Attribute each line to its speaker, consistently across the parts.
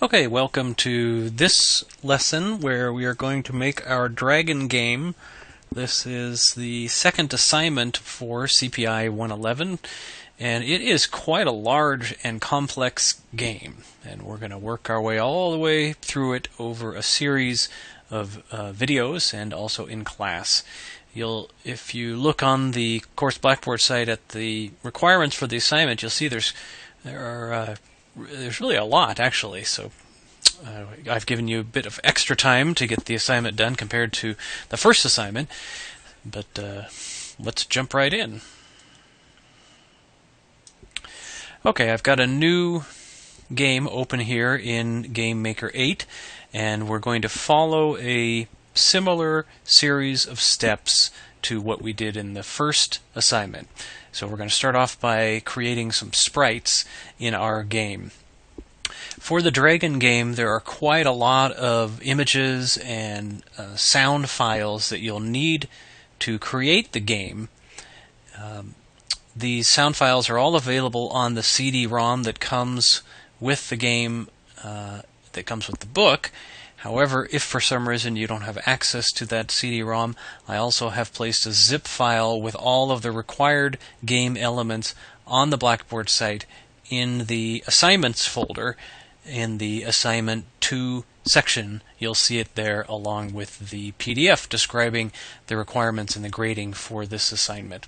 Speaker 1: Okay, welcome to this lesson where we are going to make our dragon game. This is the second assignment for CPI 111, and it is quite a large and complex game, and we're going to work our way all the way through it over a series of videos and also in class. If you look on the course Blackboard site at the requirements for the assignment, you'll see there's really a lot, actually, so I've given you a bit of extra time to get the assignment done compared to the first assignment, but let's jump right in. Okay, I've got a new game open here in Game Maker 8, and we're going to follow a similar series of steps to what we did in the first assignment. So we're going to start off by creating some sprites in our game. For the dragon game, there are quite a lot of images and sound files that you'll need to create the game. These sound files are all available on the CD-ROM that comes with the game, that comes with the book. However, if for some reason you don't have access to that CD-ROM, I also have placed a zip file with all of the required game elements on the Blackboard site in the assignments folder. In the assignment 2 section, you'll see it there along with the PDF describing the requirements and the grading for this assignment.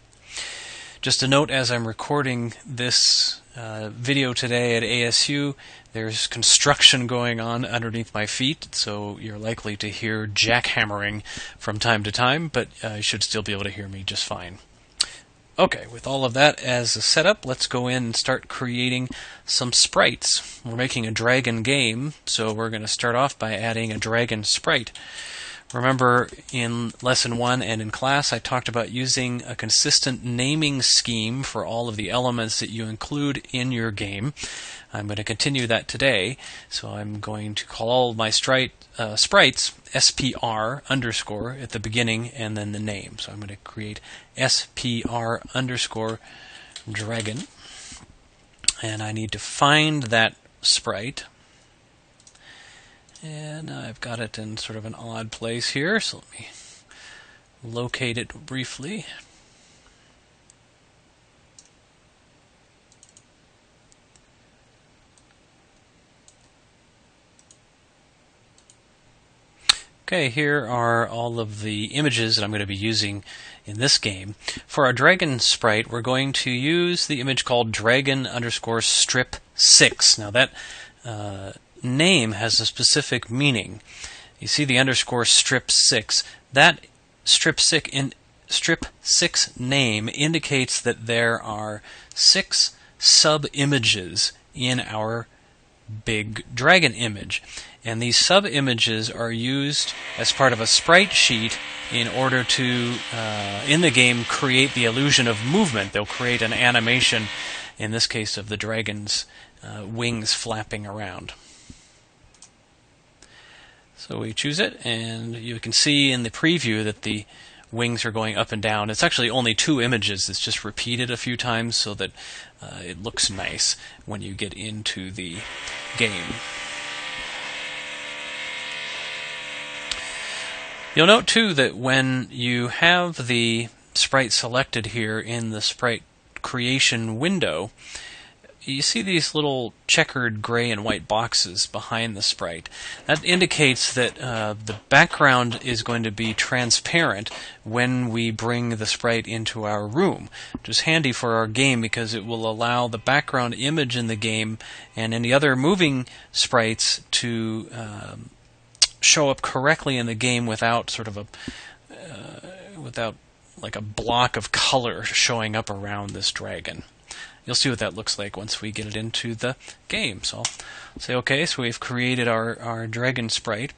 Speaker 1: Just a note, as I'm recording this video today at ASU, there's construction going on underneath my feet, so you're likely to hear jackhammering from time to time, but you should still be able to hear me just fine. Okay, with all of that as a setup, let's go in and start creating some sprites. We're making a dragon game, so we're going to start off by adding a dragon sprite. Remember, in Lesson 1 and in class, I talked about using a consistent naming scheme for all of the elements that you include in your game. I'm going to continue that today, so I'm going to call all my sprites SPR underscore at the beginning and then the name. So I'm going to create SPR underscore dragon, and I need to find that sprite. And I've got it in sort of an odd place here, so let me locate it briefly. Okay, here are all of the images that I'm going to be using in this game. For our dragon sprite, we're going to use the image called dragon underscore strip 6. Now that name has a specific meaning. You see the underscore strip 6. That strip 6 name indicates that there are 6 sub-images in our big dragon image. And these sub-images are used as part of a sprite sheet in order to, in the game, create the illusion of movement. They'll create an animation, in this case of the dragon's wings flapping around. So we choose it, and you can see in the preview that the wings are going up and down. It's actually only 2 images. It's just repeated a few times so that it looks nice when you get into the game. You'll note, too, that when you have the sprite selected here in the Sprite Creation window, you see these little checkered gray and white boxes behind the sprite. That indicates that the background is going to be transparent when we bring the sprite into our room, which is handy for our game because it will allow the background image in the game and any other moving sprites to show up correctly in the game without sort of without like a block of color showing up around this dragon. You'll see what that looks like once we get it into the game. So I'll say OK. So we've created our dragon sprite.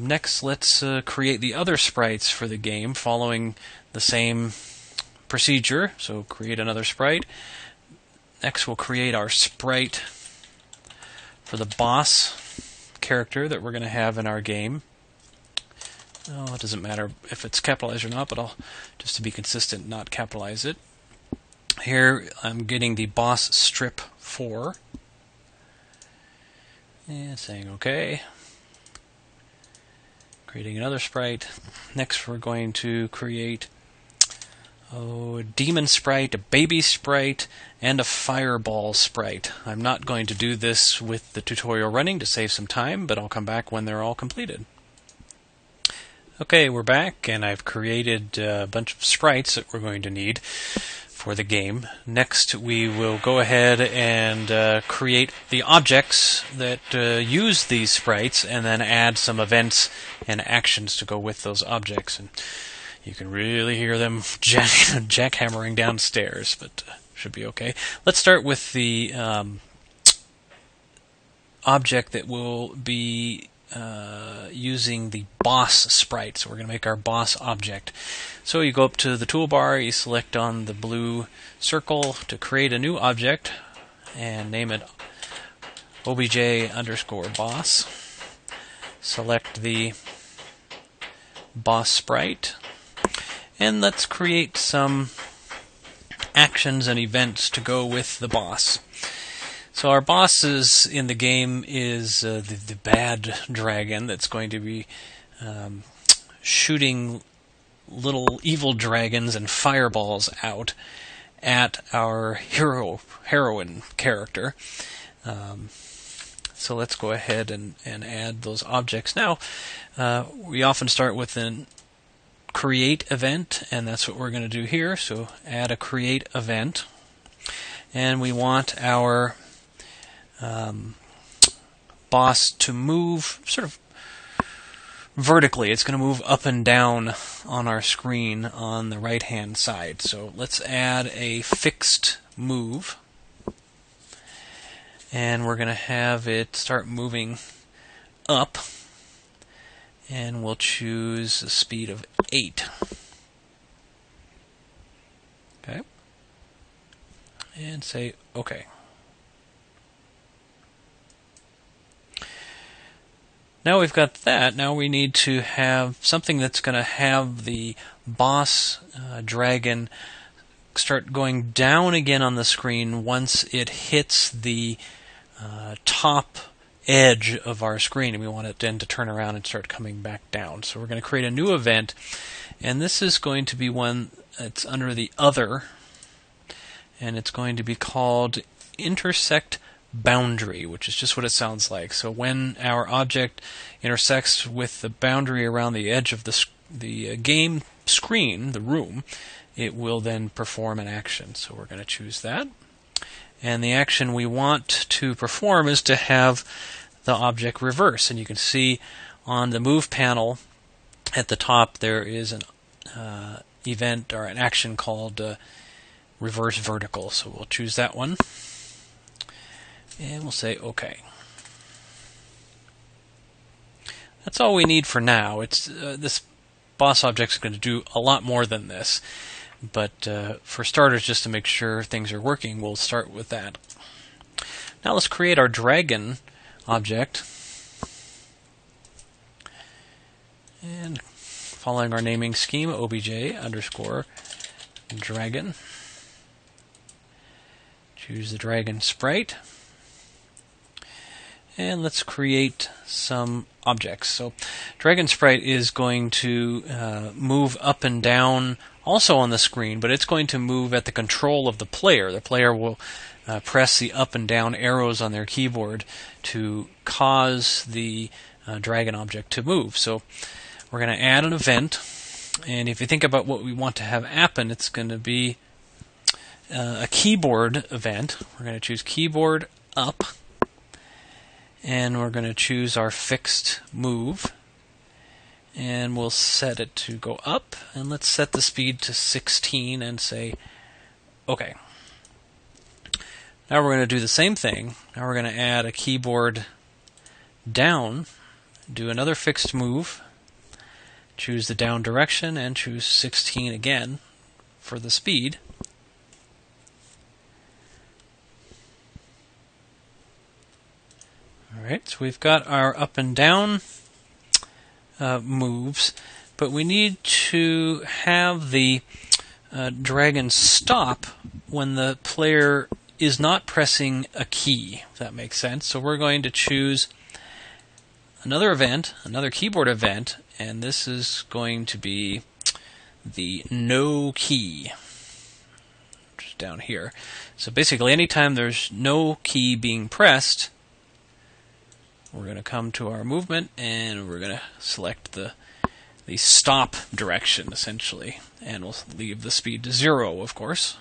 Speaker 1: Next, let's create the other sprites for the game following the same procedure. So create another sprite. Next, we'll create our sprite for the boss character that we're going to have in our game. Oh, it doesn't matter if it's capitalized or not, but I'll, just to be consistent, not capitalize it. Here I'm getting the boss strip 4. And saying OK. Creating another sprite. Next we're going to create a demon sprite, a baby sprite, and a fireball sprite. I'm not going to do this with the tutorial running to save some time, but I'll come back when they're all completed. Okay, we're back, and I've created a bunch of sprites that we're going to need for the game. Next, we will go ahead and create the objects that use these sprites, and then add some events and actions to go with those objects. And you can really hear them jackhammering downstairs, but should be okay. Let's start with the object that will be using the boss sprite. So we're going to make our boss object. So you go up to the toolbar, you select on the blue circle to create a new object, and name it obj_boss. Select the boss sprite, and let's create some actions and events to go with the boss. So our boss in the game is the bad dragon that's going to be shooting little evil dragons and fireballs out at our heroine character. So let's go ahead and add those objects. Now, we often start with an create event, and that's what we're going to do here. So add a create event, and we want our boss to move sort of vertically. It's going to move up and down on our screen on the right hand side. So let's add a fixed move, and we're going to have it start moving up, and we'll choose a speed of 8. Okay, and say OK. Now we've got that. Now we need to have something that's going to have the boss dragon start going down again on the screen once it hits the top edge of our screen, and we want it then to turn around and start coming back down. So we're going to create a new event, and this is going to be one that's under the other, and it's going to be called intersect boundary, which is just what it sounds like. So when our object intersects with the boundary around the edge of the game screen, the room, it will then perform an action. So we're going to choose that. And the action we want to perform is to have the object reverse. And you can see on the move panel at the top there is an event or an action called reverse vertical. So we'll choose that one. And we'll say OK. That's all we need for now. It's this boss object is going to do a lot more than this. But for starters, just to make sure things are working, we'll start with that. Now let's create our dragon object. And following our naming scheme, obj_dragon. Choose the dragon sprite. And let's create some objects. So Dragon Sprite is going to move up and down also on the screen, but it's going to move at the control of the player. The player will press the up and down arrows on their keyboard to cause the dragon object to move. So we're going to add an event, and if you think about what we want to have happen, it's going to be a keyboard event. We're going to choose keyboard up, and we're going to choose our fixed move, and we'll set it to go up, and let's set the speed to 16 and say OK. Now we're going to do the same thing. Now we're going to add a keyboard down, do another fixed move, choose the down direction, and choose 16 again for the speed. Alright, so we've got our up and down moves, but we need to have the dragon stop when the player is not pressing a key, if that makes sense. So we're going to choose another event, another keyboard event, and this is going to be the no key, which is down here. So basically, anytime there's no key being pressed, we're going to come to our movement and we're going to select the stop direction, essentially, and we'll leave the speed to 0, of course.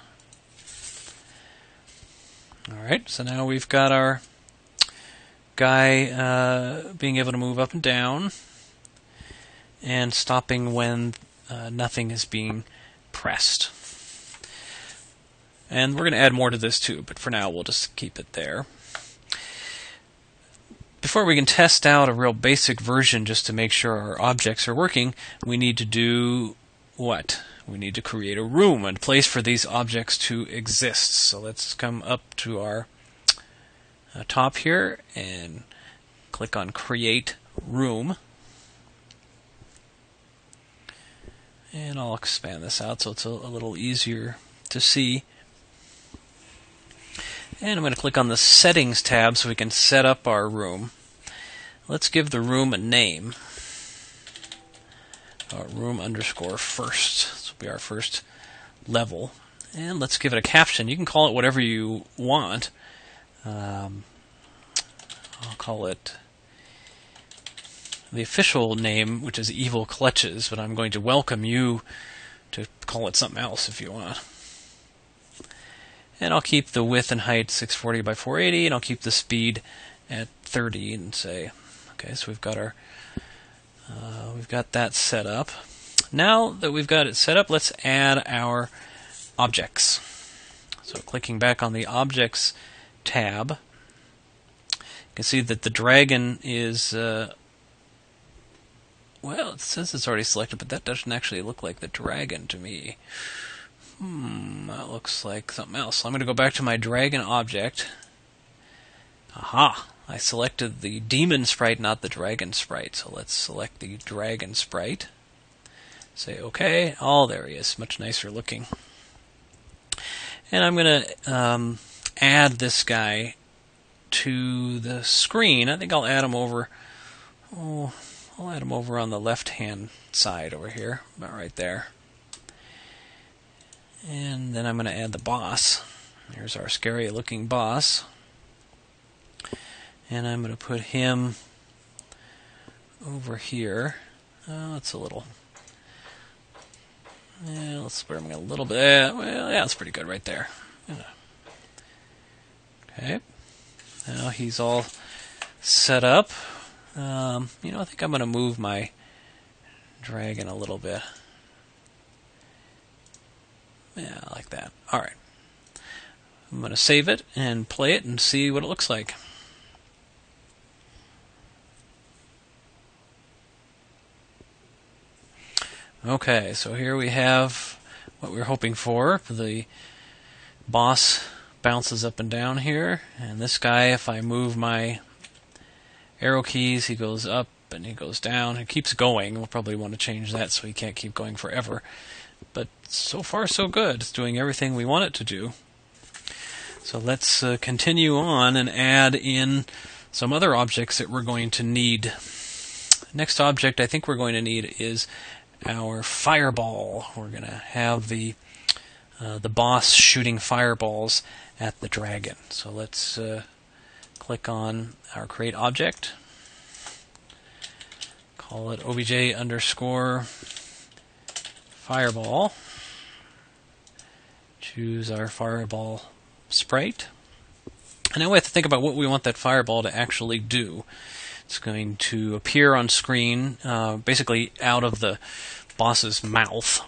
Speaker 1: Alright, so now we've got our guy being able to move up and down and stopping when nothing is being pressed. And we're going to add more to this too, but for now we'll just keep it there. Before we can test out a real basic version just to make sure our objects are working, we need to do what? We need to create a room, a place for these objects to exist. So let's come up to our top here and click on Create Room. And I'll expand this out so it's a little easier to see. And I'm going to click on the Settings tab so we can set up our room. Let's give the room a name. Room _first. This will be our first level. And let's give it a caption. You can call it whatever you want. I'll call it the official name, which is Evil Clutches, but I'm going to welcome you to call it something else if you want. And I'll keep the width and height 640 by 480, and I'll keep the speed at 30 and say, okay, so we've got that set up. Now that we've got it set up, let's add our objects. So clicking back on the Objects tab, you can see that the dragon is, well, it says it's already selected, but that doesn't actually look like the dragon to me. That looks like something else. So I'm going to go back to my dragon object. Aha! I selected the demon sprite, not the dragon sprite. So let's select the dragon sprite. Say OK. Oh, there he is. Much nicer looking. And I'm going to add this guy to the screen. I think I'll add him over. Oh, I'll add him over on the left-hand side over here, about right there. And then I'm going to add the boss. Here's our scary-looking boss. And I'm going to put him over here. Oh, it's a little... Yeah, let's spare him a little bit. Well, yeah, that's pretty good right there. Okay. Now he's all set up. I think I'm going to move my dragon a little bit. Yeah, like that. Alright. I'm going to save it and play it and see what it looks like. Okay, so here we have what we were hoping for. The boss bounces up and down here, and this guy, if I move my arrow keys, he goes up and he goes down. He keeps going. We'll probably want to change that so he can't keep going forever. But so far so good. It's doing everything we want it to do. So let's continue on and add in some other objects that we're going to need. Next object I think we're going to need is our fireball. We're going to have the boss shooting fireballs at the dragon. So let's click on our create object. Call it obj_fireball. Choose our fireball sprite. And now we have to think about what we want that fireball to actually do. It's going to appear on screen, basically out of the boss's mouth.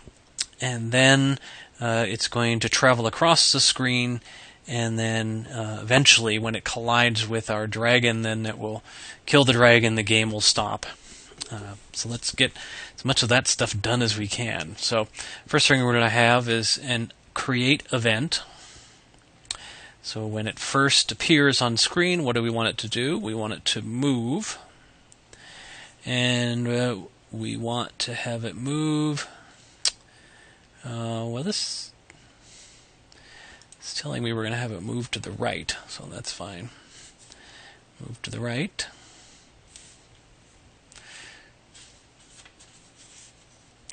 Speaker 1: And then it's going to travel across the screen, and then eventually when it collides with our dragon, then it will kill the dragon, the game will stop. So let's get as much of that stuff done as we can. So first thing we're going to have is an create event. So when it first appears on screen, what do we want it to do? We want it to move. And we want to have it move. Well, this It's telling me we're going to have it move to the right, so that's fine. Move to the right.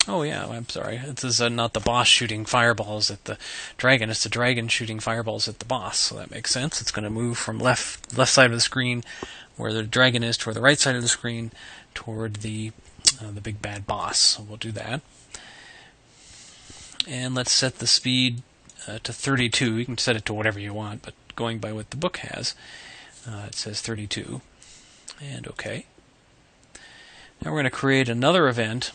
Speaker 1: Oh yeah, I'm sorry. This is not the boss shooting fireballs at the dragon. It's the dragon shooting fireballs at the boss. So that makes sense. It's going to move from left side of the screen, where the dragon is, toward the right side of the screen, toward the big bad boss. So we'll do that. And let's set the speed to 32. You can set it to whatever you want, but going by what the book has, it says 32. And OK. Now we're going to create another event.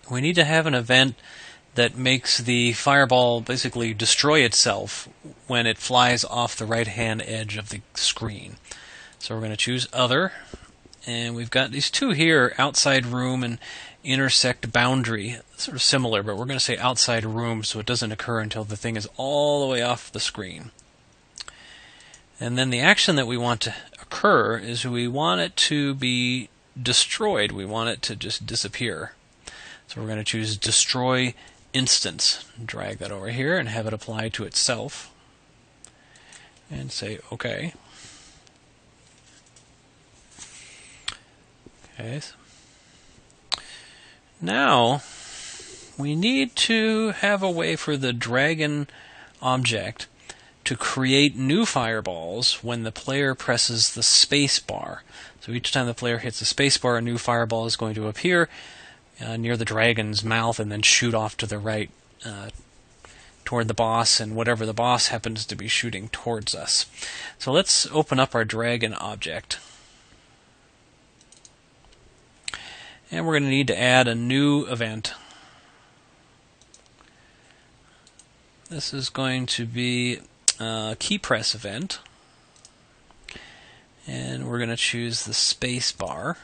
Speaker 1: We need to have an event that makes the fireball basically destroy itself when it flies off the right-hand edge of the screen. So we're going to choose Other, and we've got these two here, Outside Room and Intersect Boundary. Sort of similar, but we're going to say Outside Room so it doesn't occur until the thing is all the way off the screen. And then the action that we want to occur is we want it to be destroyed. We want it to just disappear. So we're going to choose Destroy Instance. Drag that over here and have it apply to itself. And say OK. Okay. Now, we need to have a way for the dragon object to create new fireballs when the player presses the space bar. So each time the player hits the space bar, a new fireball is going to appear near the dragon's mouth and then shoot off to the right toward the boss and whatever the boss happens to be shooting towards us. So let's open up our dragon object. And we're going to need to add a new event. This is going to be a key press event. And we're going to choose the space bar.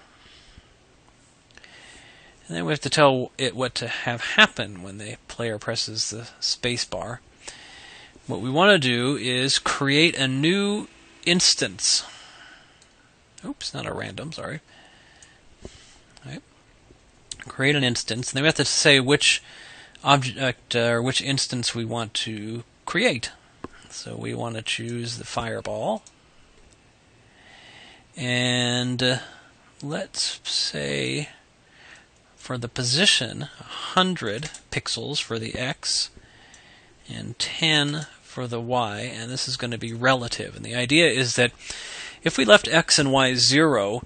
Speaker 1: And then we have to tell it what to have happen when the player presses the space bar. What we want to do is create a new instance. Oops, not a random, sorry. Right. Create an instance, and then we have to say which object or which instance we want to create. So we want to choose the fireball. And let's say for the position, 100 pixels for the X and 10 for the Y, and this is going to be relative. And the idea is that if we left X and Y 0,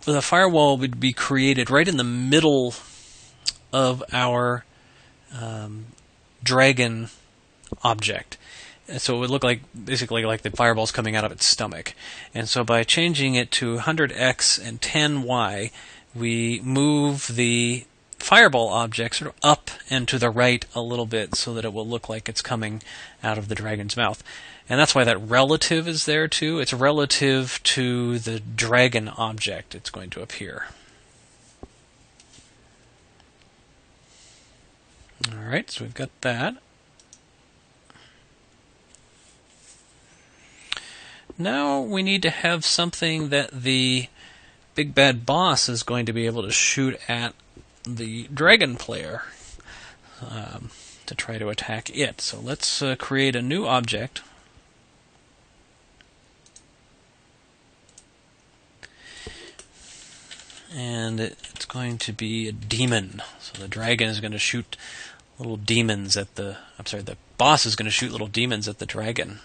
Speaker 1: the firewall would be created right in the middle of our dragon object. And so it would look like basically like the fireball's coming out of its stomach. And so by changing it to 100X and 10Y, we move the fireball object sort of up and to the right a little bit so that it will look like it's coming out of the dragon's mouth. And that's why that relative is there too. It's relative to the dragon object it's going to appear. Alright, so we've got that. Now we need to have something that the big bad boss is going to be able to shoot at the dragon player to try to attack it. So let's create a new object. And it's going to be a demon. So the dragon is going to shoot little demons at the... I'm sorry, the boss is going to shoot little demons at the dragon.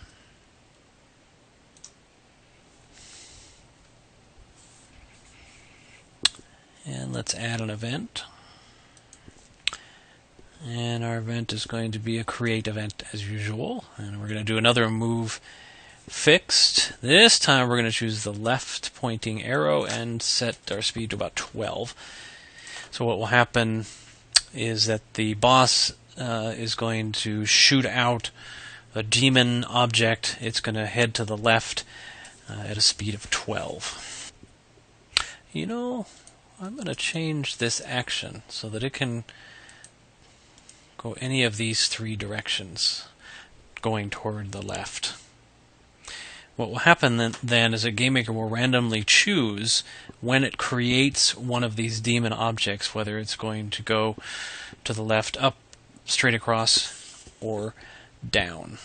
Speaker 1: And let's add an event. And our event is going to be a create event as usual. And we're going to do another move fixed. This time we're going to choose the left pointing arrow and set our speed to about 12. So what will happen is that the boss is going to shoot out a demon object. It's going to head to the left at a speed of 12. You know, I'm going to change this action so that it can go any of these three directions going toward the left. What will happen then is a GameMaker will randomly choose when it creates one of these demon objects, whether it's going to go to the left, up, straight across, or down.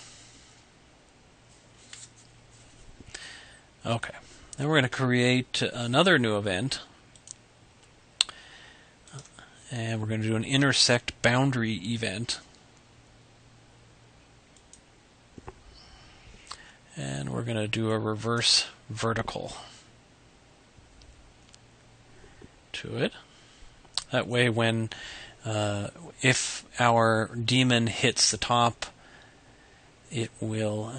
Speaker 1: Okay, then we're going to create another new event, and we're going to do an intersect boundary event. And we're going to do a reverse vertical to it. That way, when if our demon hits the top, it will,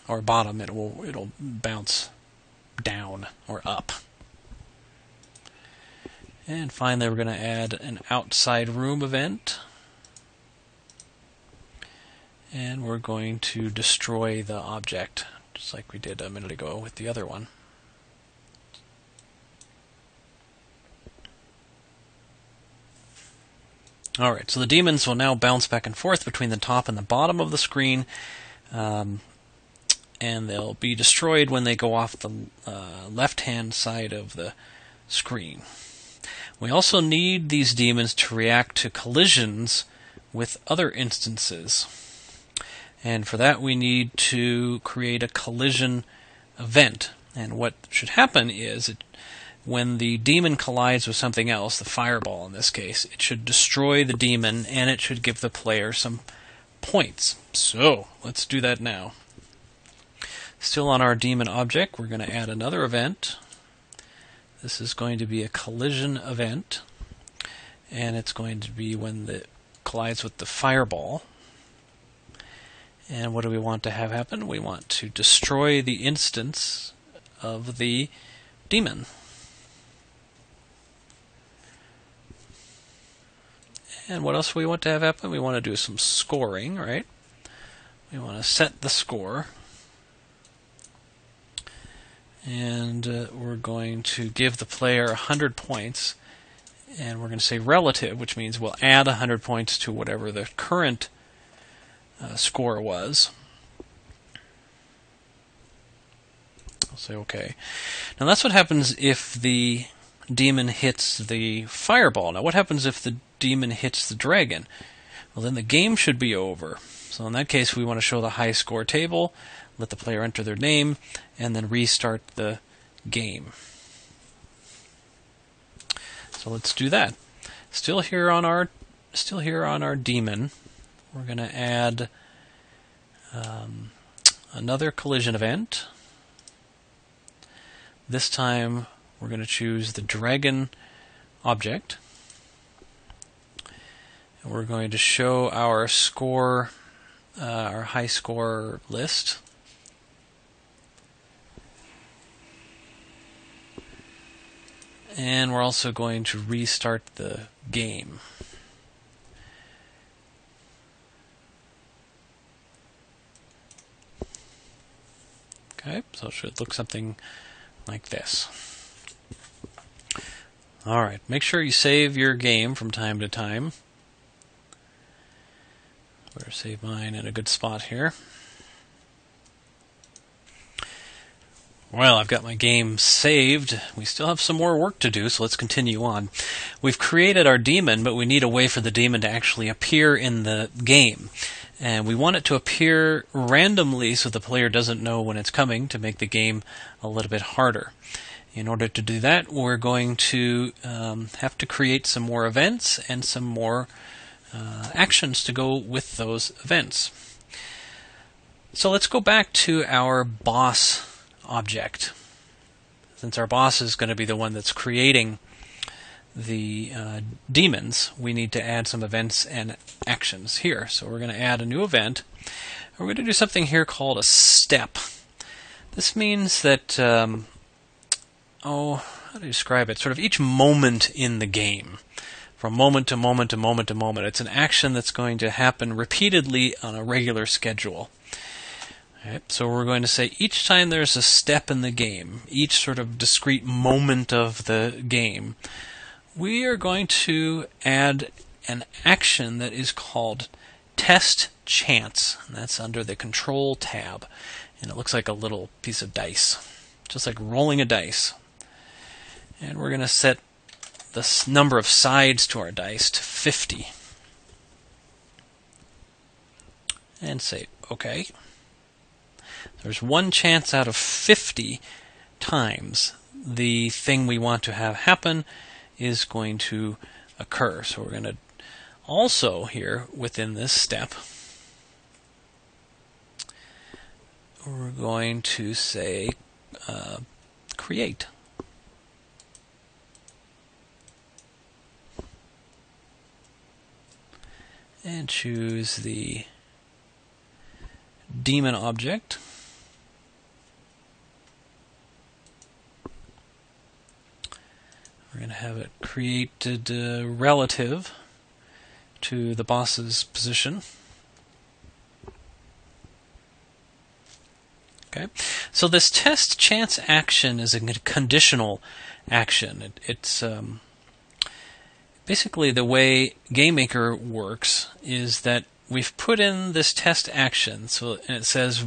Speaker 1: or bottom, it'll bounce down or up. And finally, we're going to add an outside room event. And we're going to destroy the object, just like we did a minute ago with the other one. Alright, so the demons will now bounce back and forth between the top and the bottom of the screen, and they'll be destroyed when they go off the left-hand side of the screen. We also need these demons to react to collisions with other instances. And for that we need to create a collision event. And what should happen is, when the demon collides with something else, the fireball in this case, it should destroy the demon and it should give the player some points. So, let's do that now. Still on our demon object, we're going to add another event. This is going to be a collision event, and it's going to be when it collides with the fireball. And what do we want to have happen? We want to destroy the instance of the demon. And what else do we want to have happen? We want to do some scoring, right? We want to set the score. And we're going to give the player 100 points. And we're going to say relative, which means we'll add 100 points to whatever the current score was. I'll say OK. Now that's what happens if the demon hits the fireball. Now what happens if the demon hits the dragon? Well, then the game should be over. So in that case, we want to show the high score table, let the player enter their name, and then restart the game. So let's do that. Still here on our demon, we're going to add another collision event. This time we're going to choose the dragon object. And we're going to show our score, our high score list. And we're also going to restart the game. Okay, so it should look something like this. Alright, make sure you save your game from time to time. Better save mine in a good spot here. Well, I've got my game saved. We still have some more work to do, so let's continue on. We've created our demon, but we need a way for the demon to actually appear in the game. And we want it to appear randomly so the player doesn't know when it's coming, to make the game a little bit harder. In order to do that, we're going to have to create some more events and some more actions to go with those events. So let's go back to our boss object. Since our boss is going to be the one that's creating the demons, we need to add some events and actions here. So we're going to add a new event. We're going to do something here called a step. This means that, how do you describe it? Sort of each moment in the game, from moment to moment to moment to moment. It's an action that's going to happen repeatedly on a regular schedule. Okay, so we're going to say each time there's a step in the game, each sort of discrete moment of the game, we are going to add an action that is called Test Chance. And that's under the Control tab. And it looks like a little piece of dice, just like rolling a dice. And we're going to set the number of sides to our dice to 50. and say OK. There's one chance out of 50 times the thing we want to have happen is going to occur. So we're going to also here within this step, we're going to say create. And choose the daemon object. We're going to have it created relative to the boss's position. Okay, so this test chance action is a conditional action. It's basically the way GameMaker works is that we've put in this test action, so and it says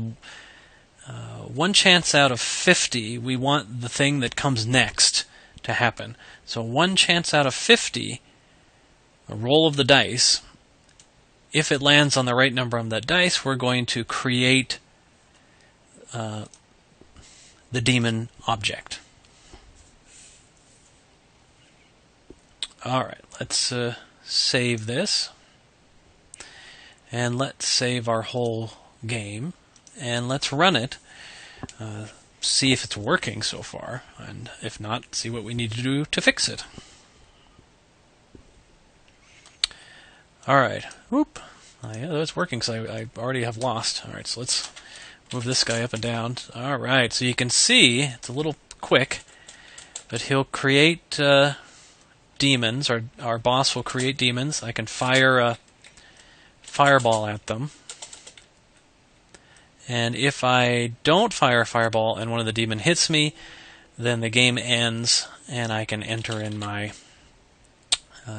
Speaker 1: one chance out of 50 we want the thing that comes next to happen. So one chance out of 50, a roll of the dice. If it lands on the right number on that dice, we're going to create the daemon object. Alright, let's save this. And let's save our whole game. And let's run it. See if it's working so far. And if not, see what we need to do to fix it. Alright. Whoop. Yeah, it's working because I already have lost. Alright, so let's move this guy up and down. Alright, so you can see, it's a little quick, but he'll create demons. Our boss will create demons. I can fire a fireball at them. And if I don't fire a fireball and one of the demon hits me, then the game ends and I can enter in my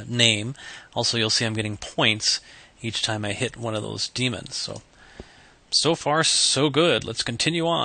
Speaker 1: name. Also, you'll see I'm getting points each time I hit one of those demons. So far, so good. Let's continue on.